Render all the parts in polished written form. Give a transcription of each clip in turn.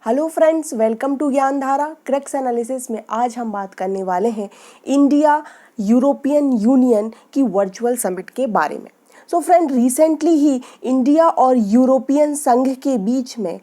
Hello friends, welcome to Gyandhara crux analysis में। आज हम बात करने वाले हैं इंडिया यूरोपियन यूनियन की वर्चुअल समिट के बारे में। सो फ्रेंड, रिसेंटली ही इंडिया और यूरोपियन संघ के बीच में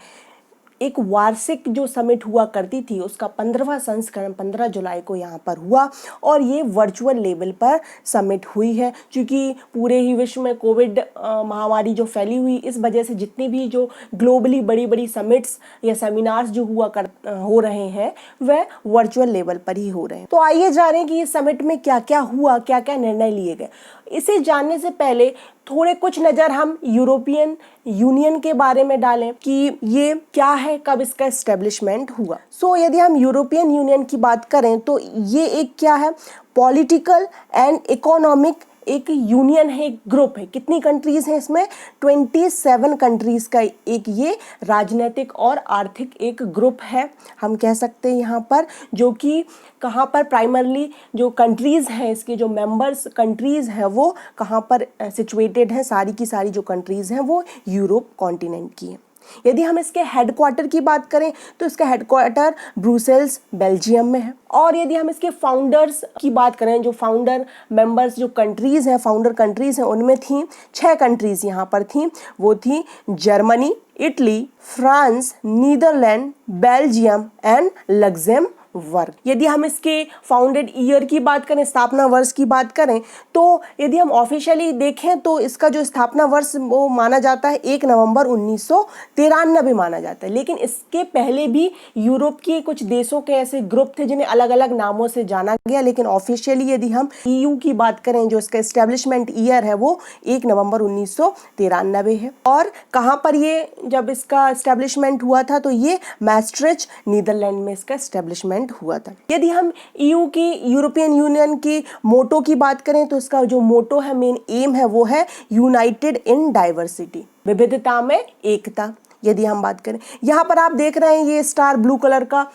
एक वार्षिक जो समिट हुआ करती थी उसका 15वां संस्करण 15 जुलाई को यहाँ पर हुआ और ये वर्चुअल लेवल पर समिट हुई है। क्योंकि पूरे ही विश्व में कोविड महामारी जो फैली हुई, इस वजह से जितनी भी जो ग्लोबली बड़ी बड़ी समिट्स या सेमिनार्स जो हो रहे हैं वह वर्चुअल लेवल पर ही हो रहे हैं। तो आइए जानें कि इस समिट में क्या क्या हुआ, क्या क्या निर्णय लिए गए। इसे जानने से पहले थोड़े कुछ नज़र हम यूरोपियन यूनियन के बारे में डालें कि ये क्या है, कब इसका एस्टेब्लिशमेंट हुआ। यदि हम यूरोपियन यूनियन की बात करें तो ये एक क्या है, पॉलिटिकल एंड इकोनॉमिक एक यूनियन है, एक ग्रुप है। कितनी कंट्रीज हैं इसमें? 27 कंट्रीज का एक ये राजनीतिक और आर्थिक एक ग्रुप है, हम कह सकते हैं यहाँ पर, जो कि कहाँ पर प्राइमरली जो कंट्रीज़ हैं, इसके जो मेंबर्स कंट्रीज़ हैं वो कहाँ पर सिचुएटेड हैं। सारी की सारी जो कंट्रीज़ हैं वो यूरोप कॉन्टिनेंट की हैं। यदि हम इसके हेडक्वार्टर की बात करें तो इसका हेडक्वार्टर ब्रुसेल्स बेल्जियम में है। और यदि हम इसके फाउंडर्स की बात करें, जो फाउंडर मेंबर्स जो कंट्रीज़ हैं, फाउंडर कंट्रीज़ हैं, उनमें थी 6 कंट्रीज़ यहाँ पर थी। वो थी Germany, Italy, France, Netherland, Belgium and Luxembourg. यदि हम इसके फाउंडेड ईयर की बात करें, स्थापना वर्ष की बात करें, तो यदि हम ऑफिशियली देखें तो इसका जो स्थापना वर्ष वो माना जाता है 1 नवंबर 1993 माना जाता है। लेकिन इसके पहले भी यूरोप के कुछ देशों के ऐसे ग्रुप थे जिन्हें अलग अलग नामों से जाना गया। लेकिन ऑफिशियली यदि हम EU की बात करें, जो इसका एस्टेब्लिशमेंट ईयर है वो 1 नवंबर 1993 है। और कहाँ पर ये जब इसका एस्टेब्लिशमेंट हुआ था तो ये मैस्ट्रिच नीदरलैंड में इसका एस्टेब्लिशमेंट हुआ था। यदि हम EU की यूरोपियन यूनियन की मोटो की बात करें तो इसका जो मोटो है, मेन एम है, वो है यूनाइटेड इन डाइवर्सिटी, विविधता में एकता। यदि हम बात करें, यहाँ पर आप देख रहे हैं ये स्टार ब्लू कलर का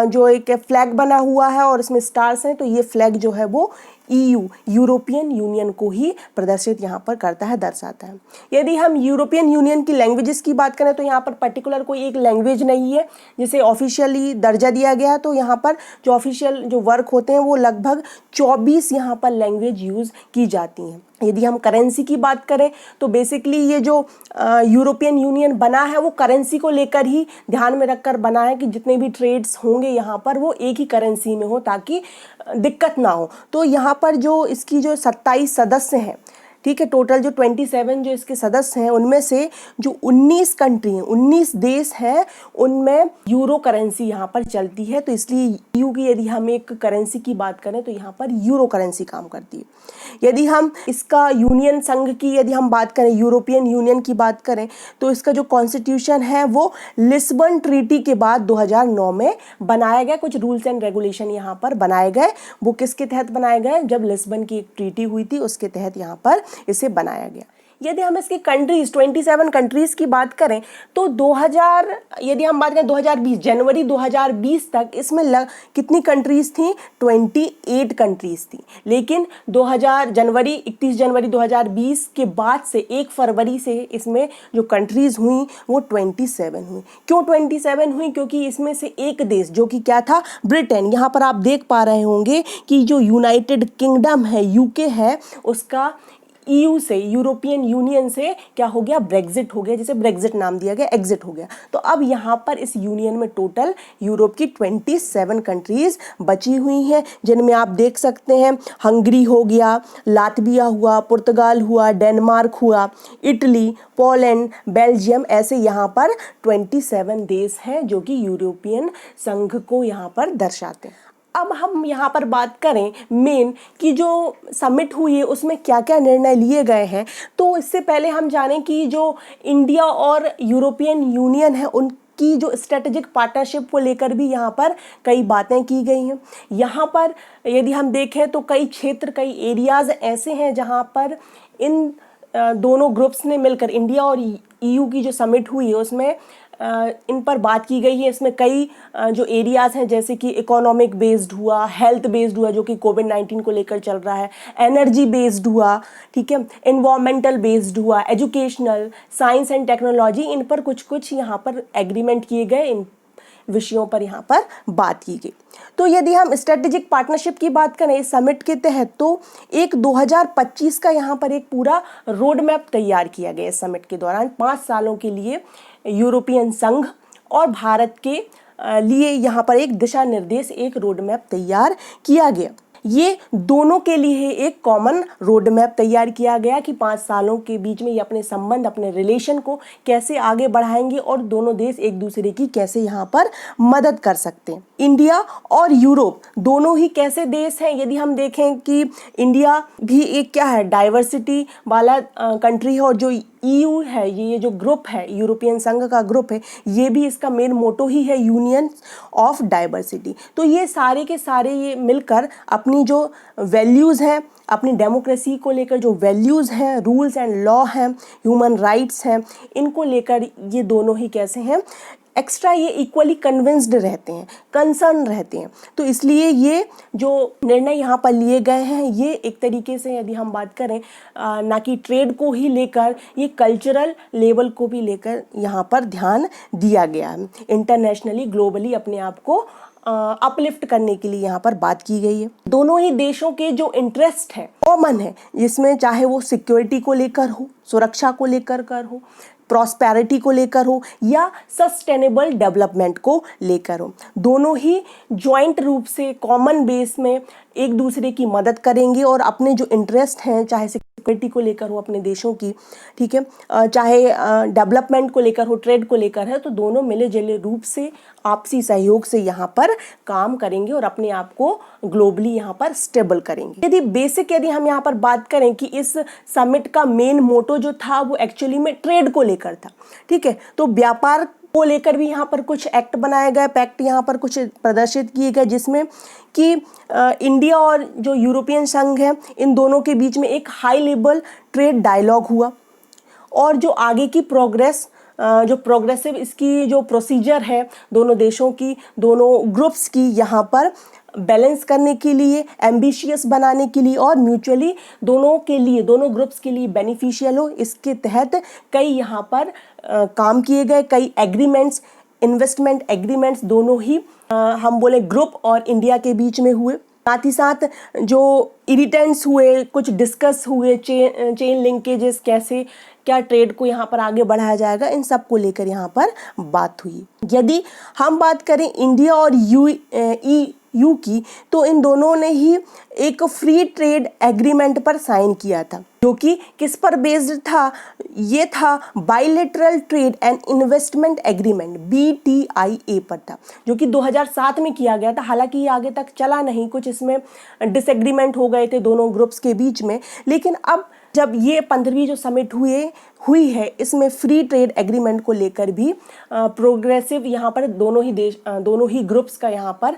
जो एक फ्लैग बना हुआ है और इसमें स्टार्स हैं, तो ये फ्लैग जो है वो EU यूरोपियन यूनियन को ही प्रदर्शित यहाँ पर करता है, दर्शाता है। यदि हम यूरोपियन यूनियन की लैंग्वेजेस की बात करें तो यहाँ पर पर्टिकुलर कोई एक लैंग्वेज नहीं है जिसे ऑफिशियली दर्जा दिया गया। तो यहाँ पर जो ऑफिशियल जो वर्क होते हैं वो लगभग 24 यहाँ पर लैंग्वेज यूज़ की जाती हैं। यदि हम करेंसी की बात करें तो बेसिकली ये जो यूरोपियन यूनियन बना है वो करेंसी को लेकर ही ध्यान में रखकर बना है कि जितने भी ट्रेड्स होंगे यहाँ पर वो एक ही करेंसी में हो ताकि दिक्कत ना हो। तो यहाँ पर जो इसकी जो 27 सदस्य हैं, ठीक है, टोटल जो 27 जो इसके सदस्य हैं उनमें से जो 19 कंट्री हैं, 19 देश हैं, उनमें यूरो करेंसी यहाँ पर चलती है। तो इसलिए EU की यदि हम एक करेंसी की बात करें तो यहाँ पर यूरो करेंसी काम करती है। यदि हम इसका यूनियन संघ की यदि हम बात करें, यूरोपियन यूनियन की बात करें, तो इसका जो कॉन्स्टिट्यूशन है वो लिस्बन ट्रीटी के बाद 2009 में बनाया गया। कुछ रूल्स एंड रेगुलेशन यहाँ पर बनाए गए। वो किसके तहत बनाए गए? जब लिस्बन की एक ट्रीटी हुई थी उसके तहत यहाँ पर इसे बनाया गया। यदि हम इसकी कंट्रीज 27 कंट्रीज की बात करें तो 2000 यदि हम बात करें 2020 जनवरी 2020 तक इसमें कितनी कंट्रीज थी? 28 कंट्रीज थी। लेकिन 31 जनवरी 2020 के बाद से 1 फरवरी से इसमें जो कंट्रीज हुई वो 27 हुई। क्यों 27 हुई? क्योंकि इसमें से एक देश जो कि क्या था? ब्रिटेन। यहाँ पर आप देख पा रहे होंगे कि जो यूनाइटेड किंगडम है, UK है, उसका EU से, यूरोपियन यूनियन से क्या हो गया? ब्रेग्जिट हो गया, जिसे ब्रेग्जिट नाम दिया गया, एग्जिट हो गया। तो अब यहाँ पर इस यूनियन में टोटल यूरोप की 27 कंट्रीज बची हुई हैं, जिनमें आप देख सकते हैं हंगरी हो गया, लातविया हुआ, पुर्तगाल हुआ, डेनमार्क हुआ, इटली, पोलैंड, बेल्जियम, ऐसे यहाँ पर 27 देश हैं जो कि यूरोपियन संघ को यहाँ पर दर्शाते हैं। अब हम यहाँ पर बात करें मेन कि जो समिट हुई है उसमें क्या क्या निर्णय लिए गए हैं, तो इससे पहले हम जानें कि जो इंडिया और यूरोपियन यूनियन है उनकी जो स्ट्रेटेजिक पार्टनरशिप को लेकर भी यहाँ पर कई बातें की गई हैं। यहाँ पर यदि हम देखें तो कई क्षेत्र, कई एरियाज़ ऐसे हैं जहाँ पर इन दोनों ग्रुप्स ने मिलकर, इंडिया और EU की जो समिट हुई है उसमें इन पर बात की गई है। इसमें कई जो एरियाज़ हैं जैसे कि इकोनॉमिक बेस्ड हुआ, हेल्थ बेस्ड हुआ जो कि कोविड-19 को लेकर चल रहा है, एनर्जी बेस्ड हुआ, ठीक है, इन्वायरमेंटल बेस्ड हुआ, एजुकेशनल, साइंस एंड टेक्नोलॉजी, इन पर कुछ कुछ यहाँ पर एग्रीमेंट किए गए। इन विषयों पर यहाँ पर बात की गई। तो यदि हम स्ट्रेटेजिक पार्टनरशिप की बात करें इस समिट के तहत, तो एक 2025 का यहाँ पर एक पूरा रोड मैप तैयार किया गया। इस समिट के दौरान 5 सालों के लिए यूरोपियन संघ और भारत के लिए यहाँ पर एक दिशा निर्देश, एक रोड मैप तैयार किया गया। ये दोनों के लिए एक कॉमन रोड मैप तैयार किया गया कि 5 सालों के बीच में ये अपने संबंध, अपने रिलेशन को कैसे आगे बढ़ाएंगे और दोनों देश एक दूसरे की कैसे यहाँ पर मदद कर सकते हैं। इंडिया और यूरोप दोनों ही कैसे देश हैं, यदि हम देखें कि इंडिया भी एक क्या है, डाइवर्सिटी वाला कंट्री है, और जो EU है, ये जो ग्रुप है, यूरोपियन संघ का ग्रुप है, ये भी इसका मेन मोटो ही है यूनियन ऑफ डाइवर्सिटी। तो ये सारे के सारे ये मिलकर अपनी जो वैल्यूज़ हैं, अपनी डेमोक्रेसी को लेकर जो वैल्यूज़ हैं, रूल्स एंड लॉ हैं, ह्यूमन राइट्स हैं, इनको लेकर ये दोनों ही कैसे हैं, एक्स्ट्रा ये इक्वली कन्विंस्ड रहते हैं, कंसर्न रहते हैं। तो इसलिए ये जो निर्णय यहाँ पर लिए गए हैं, ये एक तरीके से यदि हम बात करें ना कि ट्रेड को ही लेकर, ये कल्चरल लेवल को भी लेकर यहाँ पर ध्यान दिया गया है। इंटरनेशनली, ग्लोबली अपने आप को अपलिफ्ट करने के लिए यहाँ पर बात की गई है। दोनों ही देशों के जो इंटरेस्ट है कॉमन है, जिसमें चाहे वो सिक्योरिटी को लेकर हो, सुरक्षा को लेकर हो, प्रॉस्पेरिटी को लेकर हो, या सस्टेनेबल डेवलपमेंट को लेकर हो, दोनों ही जॉइंट रूप से कॉमन बेस में एक दूसरे की मदद करेंगे और अपने जो इंटरेस्ट हैं, चाहे सिक्योरिटी को लेकर हो अपने देशों की, ठीक है, चाहे डेवलपमेंट को लेकर हो, ट्रेड को लेकर है, तो दोनों मिले जुले रूप से आपसी सहयोग से यहाँ पर काम करेंगे और अपने आप को ग्लोबली यहाँ पर स्टेबल करेंगे। यदि हम यहाँ पर बात करें कि इस समिट का मेन मोटो जो था वो एक्चुअली में ट्रेड को लेकर था, ठीक है, तो व्यापार को लेकर भी यहाँ पर कुछ एक्ट बनाए गए, पैक्ट यहाँ पर कुछ प्रदर्शित किए गए, जिसमें कि इंडिया और जो यूरोपियन संघ है, इन दोनों के बीच में एक हाई लेवल ट्रेड डायलॉग हुआ, और जो आगे की प्रोग्रेस, जो प्रोग्रेसिव इसकी जो प्रोसीजर है दोनों देशों की, दोनों ग्रुप्स की, यहाँ पर बैलेंस करने के लिए, एम्बिशियस बनाने के लिए और म्यूचुअली दोनों के लिए, दोनों ग्रुप्स के लिए बेनिफिशियल हो, इसके तहत कई यहाँ पर काम किए गए। कई एग्रीमेंट्स, इन्वेस्टमेंट एग्रीमेंट्स दोनों ही हम बोले ग्रुप और इंडिया के बीच में हुए। साथ ही साथ जो इरिटेंट्स हुए, कुछ डिस्कस हुए, चेन लिंकेजेस, कैसे क्या ट्रेड को यहाँ पर आगे बढ़ाया जाएगा, इन सब को लेकर यहाँ पर बात हुई। यदि हम बात करें इंडिया और EU की, तो इन दोनों ने ही एक फ्री ट्रेड एग्रीमेंट पर साइन किया था, जो कि किस पर बेस्ड था, ये था bilateral trade and investment agreement, BTIA पर था, जो कि 2007 में किया गया था। हालांकि ये आगे तक चला नहीं, कुछ इसमें डिसएग्रीमेंट हो गए थे दोनों ग्रुप्स के बीच में, लेकिन अब जब ये 15वीं जो समिट हुई है, इसमें फ्री ट्रेड एग्रीमेंट को लेकर भी प्रोग्रेसिव यहाँ पर दोनों ही ग्रुप्स का यहाँ पर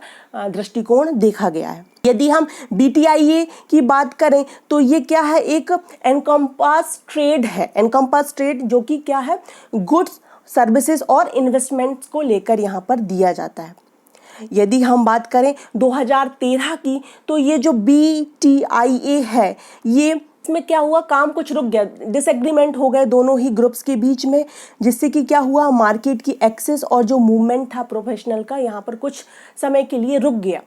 दृष्टिकोण देखा गया है। यदि हम BTIA की बात करें तो ये क्या है, एक एनकम्पास ट्रेड है, एनकम्पास ट्रेड जो कि क्या है, गुड्स, सर्विसेज और इन्वेस्टमेंट्स को लेकर यहाँ पर दिया जाता है। यदि हम बात करें 2013 की, तो ये जो BTIA है, ये इसमें क्या हुआ, काम कुछ रुक गया, डिसएग्रीमेंट हो गए दोनों ही ग्रुप्स के बीच में, जिससे कि क्या हुआ, मार्केट की एक्सेस और जो मूवमेंट था प्रोफेशनल का, यहाँ पर कुछ समय के लिए रुक गया।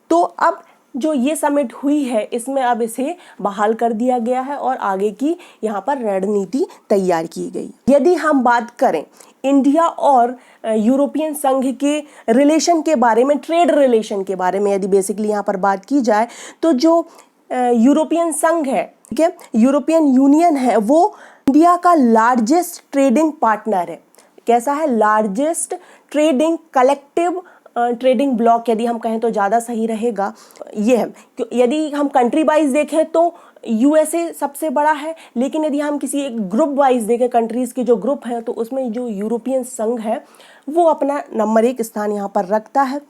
तो अब जो ये समिट हुई है, इसमें अब इसे बहाल कर दिया गया है और आगे की यहाँ पर रणनीति तैयार की गई। यदि हम बात करें इंडिया और यूरोपियन संघ के रिलेशन के बारे में, ट्रेड रिलेशन के बारे में यदि बेसिकली यहाँ पर बात की जाए, तो जो यूरोपियन संघ है, ठीक है, यूरोपियन यूनियन है, वो इंडिया का लार्जेस्ट ट्रेडिंग पार्टनर है। कैसा है, largest trading collective trading block, यदि हम कहें तो ज़्यादा सही रहेगा, ये है। यदि हम कंट्री वाइज देखें तो USA सबसे बड़ा है, लेकिन यदि हम किसी एक ग्रुप वाइज देखें, कंट्रीज़ के जो ग्रुप हैं, तो उसमें जो यूरोपियन संघ है वो अपना नंबर 1 स्थान यहाँ पर रखता है।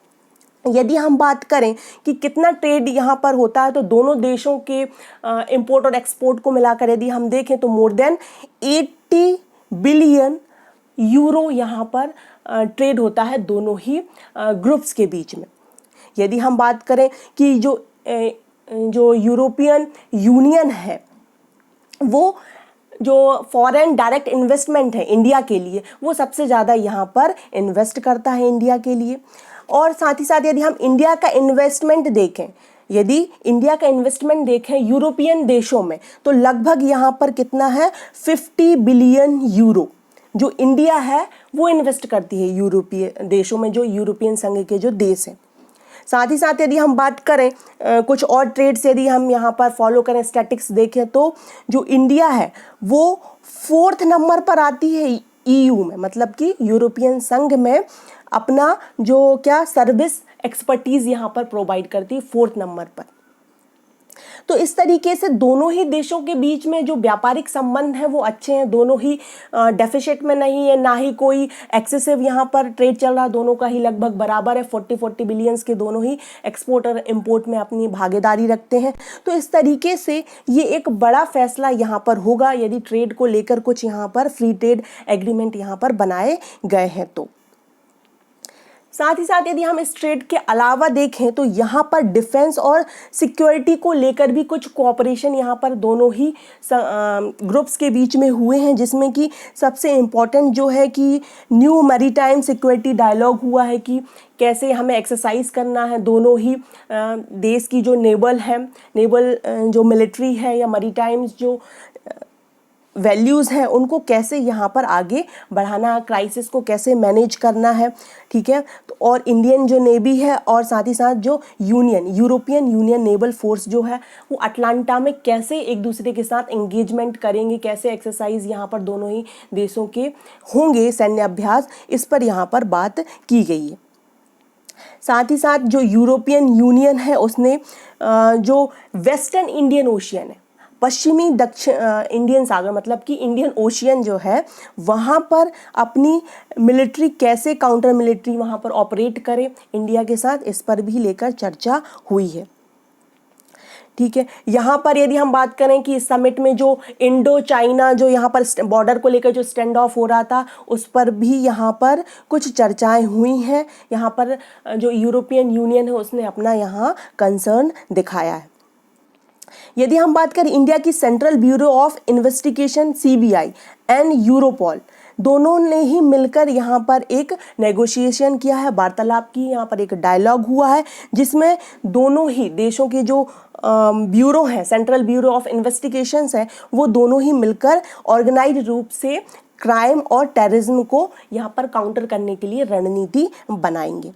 यदि हम बात करें कि कितना ट्रेड यहाँ पर होता है, तो दोनों देशों के इंपोर्ट और एक्सपोर्ट को मिलाकर यदि हम देखें तो मोर देन 80 बिलियन यूरो यहाँ पर ट्रेड होता है दोनों ही ग्रुप्स के बीच में। यदि हम बात करें कि जो यूरोपियन यूनियन है, वो जो फॉरेन डायरेक्ट इन्वेस्टमेंट है इंडिया के लिए, वो सबसे ज़्यादा यहाँ पर इन्वेस्ट करता है इंडिया के लिए। और साथ ही साथ यदि हम इंडिया का इन्वेस्टमेंट देखें, यदि इंडिया का इन्वेस्टमेंट देखें यूरोपियन देशों में, तो लगभग यहाँ पर कितना है, 50 बिलियन यूरो जो इंडिया है वो इन्वेस्ट करती है यूरोपीय देशों में, जो यूरोपियन संघ के जो देश हैं। साथ ही साथ यदि हम बात करें कुछ और ट्रेड्स, यदि हम यहाँ पर फॉलो करें, स्टैटिक्स देखें, तो जो इंडिया है वो 4th नंबर पर आती है EU में, मतलब कि यूरोपियन संघ में अपना जो क्या सर्विस एक्सपर्टीज़ यहाँ पर प्रोवाइड करती है 4th नंबर पर। तो इस तरीके से दोनों ही देशों के बीच में जो व्यापारिक संबंध हैं वो अच्छे हैं, दोनों ही डेफिसिट में नहीं है, ना ही कोई एक्सेसिव यहाँ पर ट्रेड चल रहा, दोनों का ही लगभग बराबर है, 40 बिलियंस के दोनों ही एक्सपोर्ट और इम्पोर्ट में अपनी भागीदारी रखते हैं। तो इस तरीके से ये एक बड़ा फैसला यहाँ पर होगा यदि ट्रेड को लेकर कुछ यहाँ पर फ्री ट्रेड एग्रीमेंट यहाँ पर बनाए गए हैं तो। साथ ही साथ यदि हम इस ट्रेड के अलावा देखें तो यहाँ पर डिफेंस और सिक्योरिटी को लेकर भी कुछ कोऑपरेशन यहाँ पर दोनों ही ग्रुप्स के बीच में हुए हैं, जिसमें कि सबसे इम्पॉर्टेंट जो है कि न्यू मैरीटाइम सिक्योरिटी डायलॉग हुआ है कि कैसे हमें एक्सरसाइज करना है, दोनों ही देश की जो नेवल जो मिलिट्री है या मैरीटाइम्स जो वैल्यूज़ हैं उनको कैसे यहाँ पर आगे बढ़ाना, क्राइसिस को कैसे मैनेज करना है, ठीक है। तो और इंडियन जो नेवी है और साथ ही साथ जो यूरोपियन यूनियन नेवल फोर्स जो है वो अटलांटा में कैसे एक दूसरे के साथ एंगेजमेंट करेंगे, कैसे एक्सरसाइज यहाँ पर दोनों ही देशों के होंगे, सैन्य अभ्यास, इस पर यहाँ पर बात की गई है। साथ ही साथ जो यूरोपियन यूनियन है उसने जो वेस्टर्न इंडियन ओशियन है, पश्चिमी दक्षिण इंडियन सागर, मतलब कि इंडियन ओशियन जो है वहाँ पर अपनी मिलिट्री कैसे काउंटर मिलिट्री वहाँ पर ऑपरेट करे इंडिया के साथ, इस पर भी लेकर चर्चा हुई है, ठीक है। यहाँ पर यदि हम बात करें कि इस समिट में जो इंडो चाइना जो यहाँ पर बॉर्डर को लेकर जो स्टैंड ऑफ हो रहा था उस पर भी यहाँ पर कुछ चर्चाएं हुई हैं। यहाँ पर जो यूरोपियन यूनियन है उसने अपना यहाँ कंसर्न दिखाया है। यदि हम बात करें इंडिया की central bureau of investigation CBI and Europol, दोनों ने ही मिलकर यहाँ पर एक नेगोशिएशन किया है, वार्तालाप की, यहाँ पर एक डायलॉग हुआ है जिसमें दोनों ही देशों के जो ब्यूरो हैं, सेंट्रल ब्यूरो ऑफ इन्वेस्टिगेशंस हैं, वो दोनों ही मिलकर ऑर्गेनाइज्ड रूप से क्राइम और टेररिज्म को यहाँ पर काउंटर करने के लिए रणनीति बनाएंगे।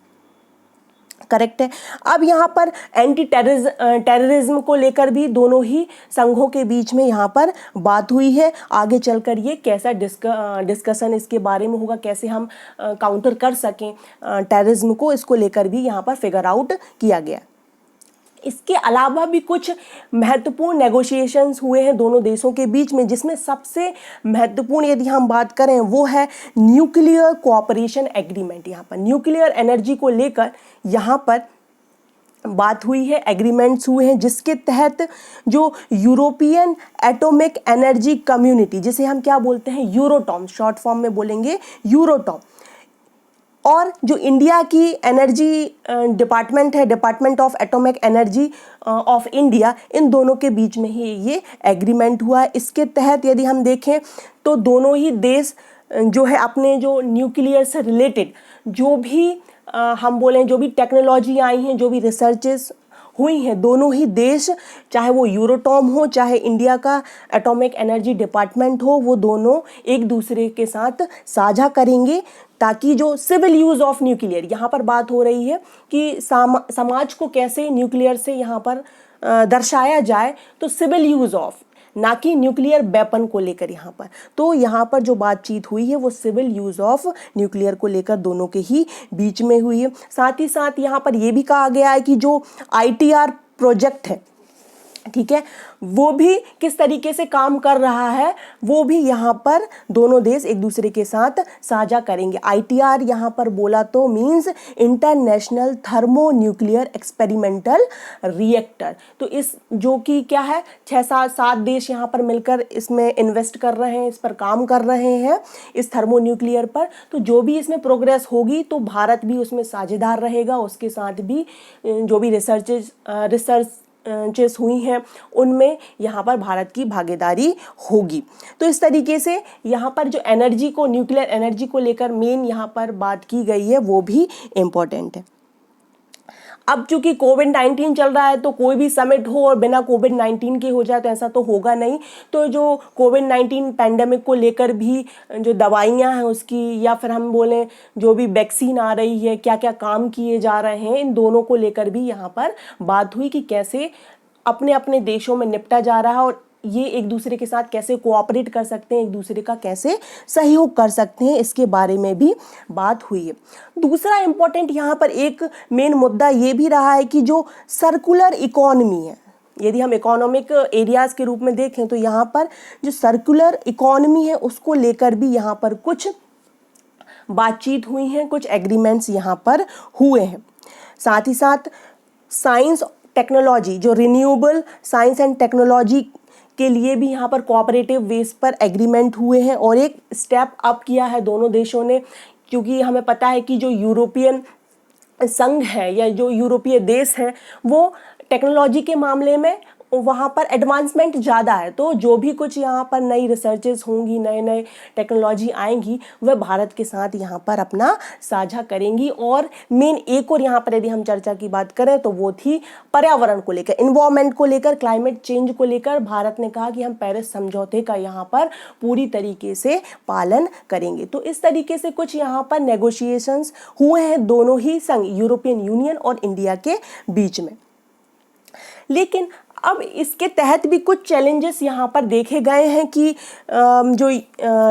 करेक्ट है। अब यहाँ पर एंटी टेररिज्म को लेकर भी दोनों ही संघों के बीच में यहाँ पर बात हुई है। आगे चलकर ये कैसा डिस्कशन इसके बारे में होगा, कैसे हम काउंटर कर सकें टेररिज्म को, इसको लेकर भी यहाँ पर फिगर आउट किया गया। इसके अलावा भी कुछ महत्वपूर्ण नेगोशिएशंस हुए हैं दोनों देशों के बीच में, जिसमें सबसे महत्वपूर्ण यदि हम बात करें वो है न्यूक्लियर कोऑपरेशन एग्रीमेंट। यहाँ पर न्यूक्लियर एनर्जी को लेकर यहाँ पर बात हुई है, एग्रीमेंट्स हुए हैं, जिसके तहत जो यूरोपियन एटॉमिक एनर्जी कम्युनिटी, जिसे हम क्या बोलते हैं यूरोटॉम, शॉर्ट फॉर्म में बोलेंगे यूरोटॉम, और जो इंडिया की एनर्जी डिपार्टमेंट है, department of atomic energy of India, इन दोनों के बीच में ही ये एग्रीमेंट हुआ है। इसके तहत यदि हम देखें तो दोनों ही देश जो है अपने जो न्यूक्लियर से रिलेटेड जो भी हम बोलें जो भी टेक्नोलॉजी आई हैं, जो भी रिसर्चेस हुई हैं, दोनों ही देश, चाहे वो यूरोटॉम हो चाहे इंडिया का एटॉमिक एनर्जी डिपार्टमेंट हो, वो दोनों एक दूसरे के साथ साझा करेंगे ताकि जो सिविल यूज़ ऑफ न्यूक्लियर, यहाँ पर बात हो रही है कि समाज को कैसे न्यूक्लियर से यहाँ पर दर्शाया जाए, तो सिविल यूज़ ऑफ, ना कि न्यूक्लियर वेपन को लेकर यहाँ पर। तो यहाँ पर जो बातचीत हुई है वो सिविल यूज़ ऑफ न्यूक्लियर को लेकर दोनों के ही बीच में हुई है। साथ ही साथ यहाँ पर ये भी कहा गया है कि जो ITR प्रोजेक्ट है, ठीक है, वो भी किस तरीके से काम कर रहा है, वो भी यहाँ पर दोनों देश एक दूसरे के साथ साझा करेंगे। ITR यहाँ पर बोला तो means international thermo nuclear experimental reactor. तो इस जो कि क्या है 6-7 देश यहाँ पर मिलकर इसमें इन्वेस्ट कर रहे हैं, इस पर काम कर रहे हैं, इस थर्मो न्यूक्लियर पर। तो जो भी इसमें प्रोग्रेस होगी तो भारत भी उसमें साझेदार रहेगा, उसके साथ भी जो भी रिसर्च एक्सचेंजेस हुई हैं उनमें यहाँ पर भारत की भागीदारी होगी। तो इस तरीके से यहाँ पर जो एनर्जी को, न्यूक्लियर एनर्जी को लेकर मेन यहाँ पर बात की गई है वो भी इम्पोर्टेंट है। अब चूंकि कोविड-19 चल रहा है तो कोई भी समिट हो और बिना कोविड-19 के हो जाए तो ऐसा तो होगा नहीं। तो जो कोविड-19 पैंडेमिक को लेकर भी जो दवाइयाँ हैं उसकी, या फिर हम बोलें जो भी वैक्सीन आ रही है, क्या क्या काम किए जा रहे हैं, इन दोनों को लेकर भी यहाँ पर बात हुई कि कैसे अपने अपने देशों में निपटा जा रहा है और ये एक दूसरे के साथ कैसे कोऑपरेट कर सकते हैं, एक दूसरे का कैसे सहयोग कर सकते हैं, इसके बारे में भी बात हुई है। दूसरा इम्पोर्टेंट यहाँ पर एक मेन मुद्दा ये भी रहा है कि जो सर्कुलर इकोनॉमी है, यदि हम इकोनॉमिक एरियाज़ के रूप में देखें तो यहाँ पर जो सर्कुलर इकोनॉमी है उसको लेकर भी यहाँ पर कुछ बातचीत हुई हैं, कुछ एग्रीमेंट्स यहाँ पर हुए हैं। साथ ही साथ साइंस टेक्नोलॉजी, जो रिन्यूएबल साइंस एंड टेक्नोलॉजी के लिए भी यहाँ पर कोऑपरेटिव बेस पर एग्रीमेंट हुए हैं और एक स्टेप अप किया है दोनों देशों ने, क्योंकि हमें पता है कि जो यूरोपियन संघ है या जो यूरोपीय देश हैं वो टेक्नोलॉजी के मामले में वहाँ पर एडवांसमेंट ज़्यादा है। तो जो भी कुछ यहाँ पर नई रिसर्चेस होंगी, नए नए टेक्नोलॉजी आएंगी, वह भारत के साथ यहाँ पर अपना साझा करेंगी। और मेन एक और यहाँ पर यदि हम चर्चा की बात करें तो वो थी पर्यावरण को लेकर, इन्वायरमेंट को लेकर, क्लाइमेट चेंज को लेकर। भारत ने कहा कि हम पेरिस समझौते का यहाँ पर पूरी तरीके से पालन करेंगे। तो इस तरीके से कुछ यहाँ पर नेगोशिएशंस हुए हैं दोनों ही संघ, यूरोपियन यूनियन और इंडिया के बीच में। लेकिन अब इसके तहत भी कुछ चैलेंजेस यहाँ पर देखे गए हैं कि जो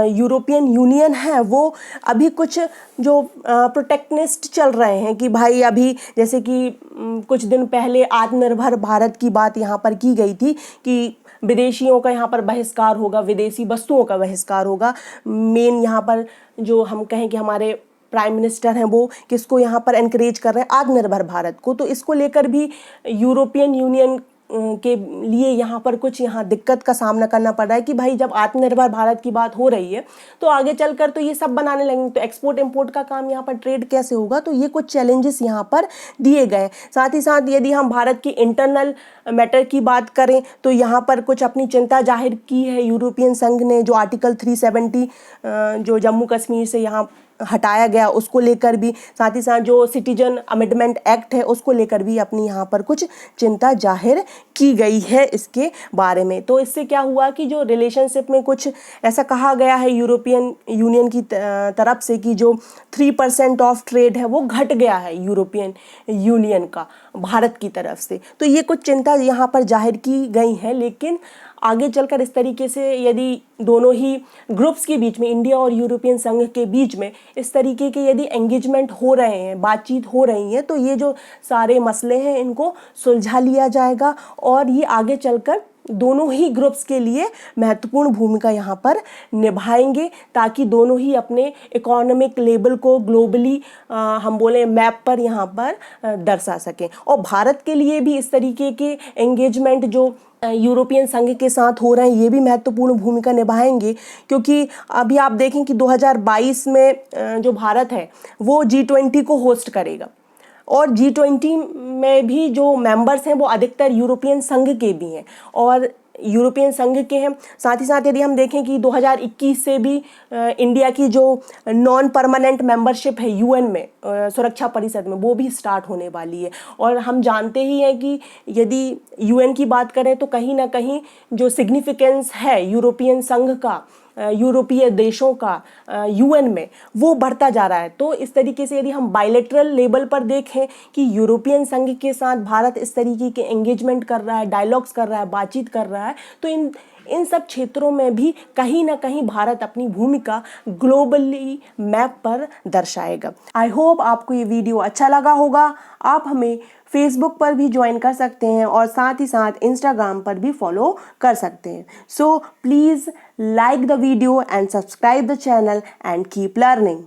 यूरोपियन यूनियन है वो अभी कुछ जो प्रोटेक्शनिस्ट चल रहे हैं कि भाई अभी जैसे कि कुछ दिन पहले आत्मनिर्भर भारत की बात यहाँ पर की गई थी कि विदेशियों का यहाँ पर बहिष्कार होगा, विदेशी वस्तुओं का बहिष्कार होगा। मेन यहाँ पर जो हम कहें कि हमारे प्राइम मिनिस्टर हैं वो किसको यहाँ पर एनकरेज कर रहे हैं, आत्मनिर्भर भारत को। तो इसको लेकर भी यूरोपियन यूनियन के लिए यहाँ पर कुछ यहाँ दिक्कत का सामना करना पड़ रहा है कि भाई जब आत्मनिर्भर भारत की बात हो रही है तो आगे चलकर तो ये सब बनाने लगेंगे, तो एक्सपोर्ट इंपोर्ट का काम यहाँ पर ट्रेड कैसे होगा। तो ये कुछ चैलेंजेस यहाँ पर दिए गए। साथ ही साथ यदि हम भारत की इंटरनल मैटर की बात करें तो यहाँ पर कुछ अपनी चिंता जाहिर की है यूरोपियन संघ ने, जो आर्टिकल 370 जो जम्मू कश्मीर से यहाँ हटाया गया उसको लेकर भी, साथ ही साथ जो सिटीजन अमेंडमेंट एक्ट है उसको लेकर भी अपनी यहाँ पर कुछ चिंता जाहिर की गई है इसके बारे में। तो इससे क्या हुआ कि जो रिलेशनशिप में कुछ ऐसा कहा गया है यूरोपियन यूनियन की तरफ से कि जो 3% ऑफ ट्रेड है वो घट गया है यूरोपियन यूनियन का भारत की तरफ से। तो ये कुछ चिंता यहाँ पर जाहिर की गई है। लेकिन आगे चलकर इस तरीके से यदि दोनों ही ग्रुप्स के बीच में, इंडिया और यूरोपियन संघ के बीच में इस तरीके के यदि एंगेजमेंट हो रहे हैं, बातचीत हो रही है, तो ये जो सारे मसले हैं इनको सुलझा लिया जाएगा और ये आगे चलकर दोनों ही ग्रुप्स के लिए महत्वपूर्ण भूमिका यहाँ पर निभाएंगे, ताकि दोनों ही अपने इकोनॉमिक लेवल को ग्लोबली हम बोले मैप पर यहाँ पर दर्शा सकें। और भारत के लिए भी इस तरीके के एंगेजमेंट जो यूरोपियन संघ के साथ हो रहे हैं ये भी महत्वपूर्ण भूमिका निभाएंगे, क्योंकि अभी आप देखें कि 2022 में जो भारत है वो G20 को होस्ट करेगा और G20 में भी जो मेंबर्स हैं वो अधिकतर यूरोपियन संघ के भी हैं और यूरोपियन संघ के हैं। साथ ही साथ यदि हम देखें कि 2021 से भी इंडिया की जो नॉन परमानेंट मेंबरशिप है यूएन में, सुरक्षा परिषद में, वो भी स्टार्ट होने वाली है। और हम जानते ही हैं कि यदि यूएन की बात करें तो कहीं ना कहीं जो सिग्निफिकेंस है यूरोपियन संघ का, यूरोपीय देशों का यूएन में, वो बढ़ता जा रहा है। तो इस तरीके से यदि हम बायलैटरल लेवल पर देखें कि यूरोपियन संघ के साथ भारत इस तरीके के एंगेजमेंट कर रहा है, डायलॉग्स कर रहा है, बातचीत कर रहा है, तो इन सब क्षेत्रों में भी कहीं ना कहीं भारत अपनी भूमिका ग्लोबली मैप पर दर्शाएगा। आई होप आपको ये वीडियो अच्छा लगा होगा। आप हमें फेसबुक पर भी ज्वाइन कर सकते हैं और साथ ही साथ इंस्टाग्राम पर भी फॉलो कर सकते हैं। So please like the video and subscribe the channel and keep learning.